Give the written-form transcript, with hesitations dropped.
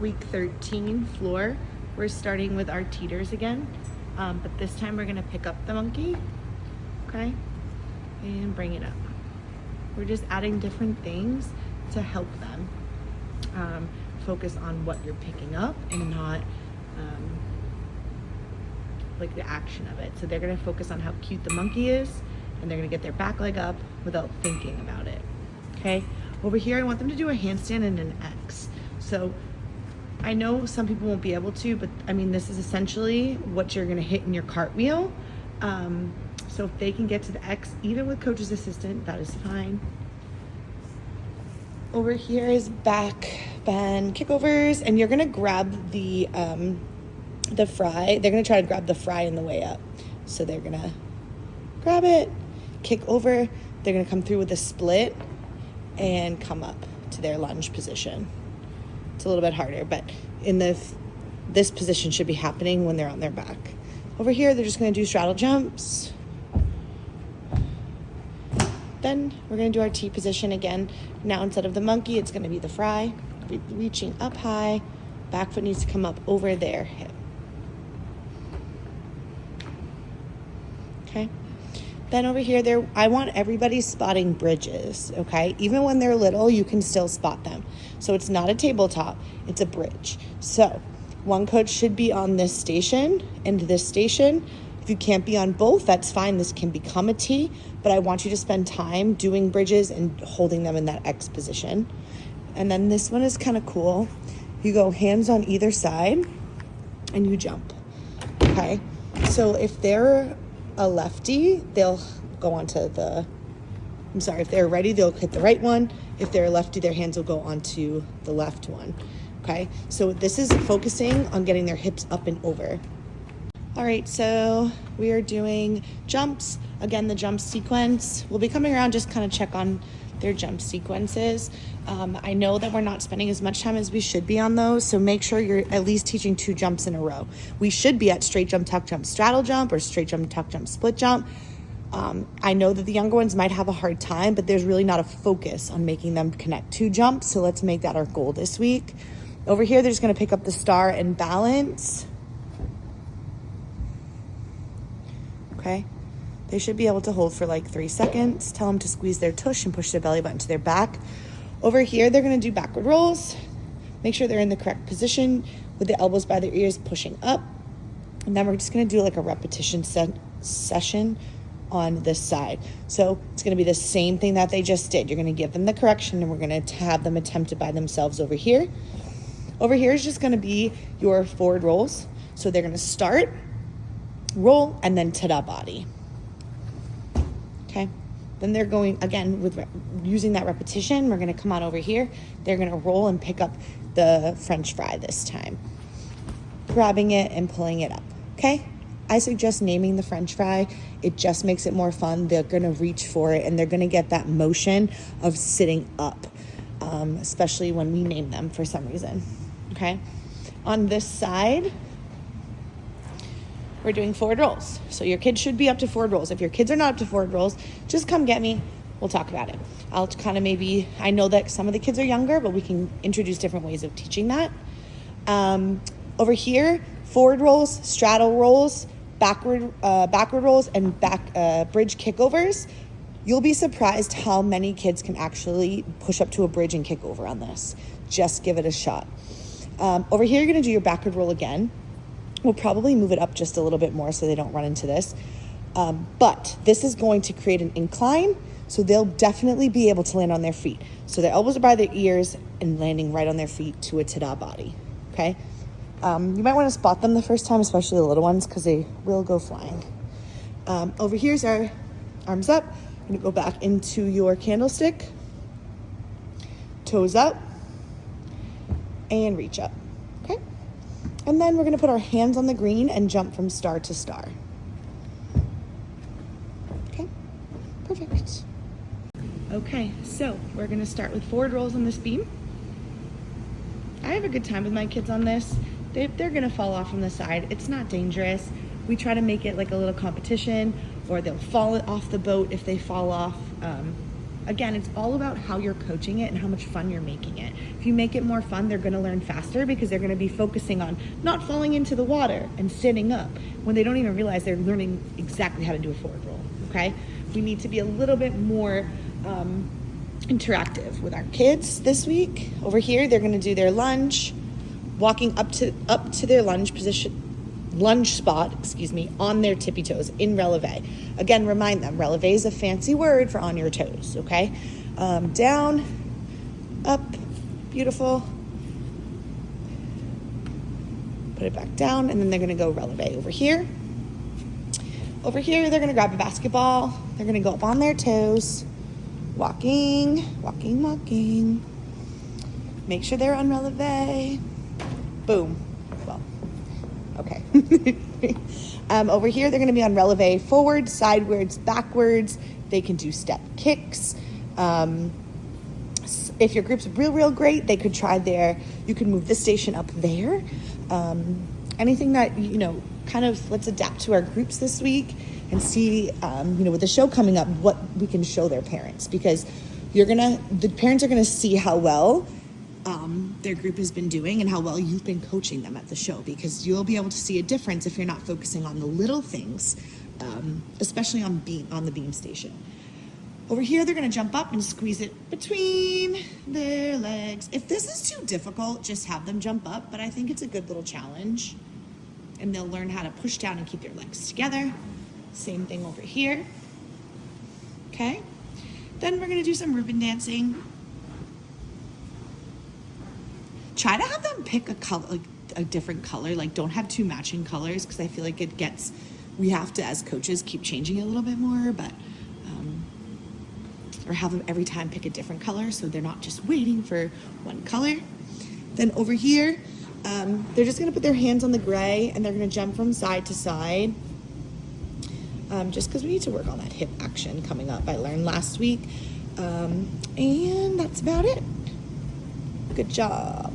week 13 floor. We're starting with our teeters again, but this time we're gonna pick up the monkey, okay, and bring it up. We're just adding different things to help them focus on what you're picking up and not like the action of it. So they're gonna focus on how cute the monkey is, and they're gonna get their back leg up without thinking about it, okay? Over here, I want them to do a handstand and an X. So I know some people won't be able to, but I mean, this is essentially what you're gonna hit in your cartwheel. So if they can get to the X, even with coach's assistant, that is fine. Over here is back bend kickovers, and you're gonna grab the fry. They're gonna try to grab the fry in the way up. So they're gonna grab it, kick over. They're gonna come through with a split and come up to their lunge position. It's a little bit harder, but in this position should be happening when they're on their back. Over here, they're just gonna do straddle jumps. Then we're gonna do our T position again. Now instead of the monkey, it's gonna be the fry. Reaching up high, back foot needs to come up over their hip. Okay. Then over here, I want everybody spotting bridges, okay? Even when they're little, you can still spot them. So it's not a tabletop, it's a bridge. So one coach should be on this station and this station. If you can't be on both, that's fine. This can become a T, but I want you to spend time doing bridges and holding them in that X position. And then this one is kind of cool. You go hands on either side and you jump, okay? So if they're a lefty, they'll go onto if they're righty, they'll hit the right one. If they're a lefty, their hands will go onto the left one, okay? So this is focusing on getting their hips up and over. All right, so we are doing jumps. Again, the jump sequence. We'll be coming around, just kind of check on their jump sequences. I know that we're not spending as much time as we should be on those, so make sure you're at least teaching 2 jumps in a row. We should be at straight jump, tuck jump, straddle jump, or straight jump, tuck jump, split jump. I know that the younger ones might have a hard time, but there's really not a focus on making them connect 2 jumps, so let's make that our goal this week. Over here, they're just gonna pick up the star and balance. Okay. They should be able to hold for like 3 seconds. Tell them to squeeze their tush and push their belly button to their back. Over here, they're gonna do backward rolls. Make sure they're in the correct position with the elbows by their ears pushing up. And then we're just gonna do like a repetition session on this side. So it's gonna be the same thing that they just did. You're gonna give them the correction and we're gonna have them attempt it by themselves over here. Over here is just gonna be your forward rolls. So they're gonna start, roll, and then ta-da body. Okay, then they're going again with using that repetition. We're gonna come on over here. They're gonna roll and pick up the French fry this time, grabbing it and pulling it up. Okay, I suggest naming the French fry. It just makes it more fun. They're gonna reach for it and they're gonna get that motion of sitting up, especially when we name them for some reason. Okay, on this side, we're doing forward rolls. So your kids should be up to forward rolls. If your kids are not up to forward rolls, just come get me. We'll talk about it. I'll kind of I know that some of the kids are younger, but we can introduce different ways of teaching that. Over here, forward rolls, straddle rolls, backward rolls, and bridge kickovers. You'll be surprised how many kids can actually push up to a bridge and kick over on this. Just give it a shot. Over here, you're gonna do your backward roll again. We'll probably move it up just a little bit more so they don't run into this. But this is going to create an incline, so they'll definitely be able to land on their feet. So their elbows are by their ears and landing right on their feet to a ta-da body, okay? You might want to spot them the first time, especially the little ones, because they will go flying. Over here's our arms up. You're gonna go back into your candlestick, toes up, and reach up, okay? And then we're gonna put our hands on the green and jump from star to star. Okay, perfect. Okay, so we're gonna start with forward rolls on this beam. I have a good time with my kids on this. They're gonna fall off from the side. It's not dangerous. We try to make it like a little competition, or they'll fall off the boat if they fall off again, it's all about how you're coaching it and how much fun you're making it. If you make it more fun, they're going to learn faster because they're going to be focusing on not falling into the water and sitting up when they don't even realize they're learning exactly how to do a forward roll, okay? We need to be a little bit more interactive with our kids this week. Over here, they're going to do their lunge, walking up to their lunge spot, on their tippy toes in releve. Again, remind them, releve is a fancy word for on your toes, okay? Down, up, beautiful. Put it back down, and then they're gonna go releve over here. Over here, they're gonna grab a basketball. They're gonna go up on their toes, walking. Make sure they're on releve. Boom. Well, okay. Over here, they're going to be on releve forward, sidewards, backwards. They can do step kicks. If your group's real great, they could try there. You could move the station up there. Anything that, kind of let's adapt to our groups this week and see, with the show coming up, what we can show their parents, because the parents are going to see how well their group has been doing and how well you've been coaching them at the show, because you'll be able to see a difference if you're not focusing on the little things, especially on the beam station. Over here, they're going to jump up and squeeze it between their legs. If this is too difficult, just have them jump up, but I think it's a good little challenge, and they'll learn how to push down and keep their legs together. Same thing over here. Okay, then we're going to do some ribbon dancing. Try to have them pick a color, like a different color. Like, don't have two matching colors, because I feel like we have to, as coaches, keep changing it a little bit more, but, or have them every time pick a different color so they're not just waiting for one color. Then over here, they're just gonna put their hands on the gray and they're gonna jump from side to side. Just because we need to work on that hip action coming up, I learned last week. And that's about it. Good job.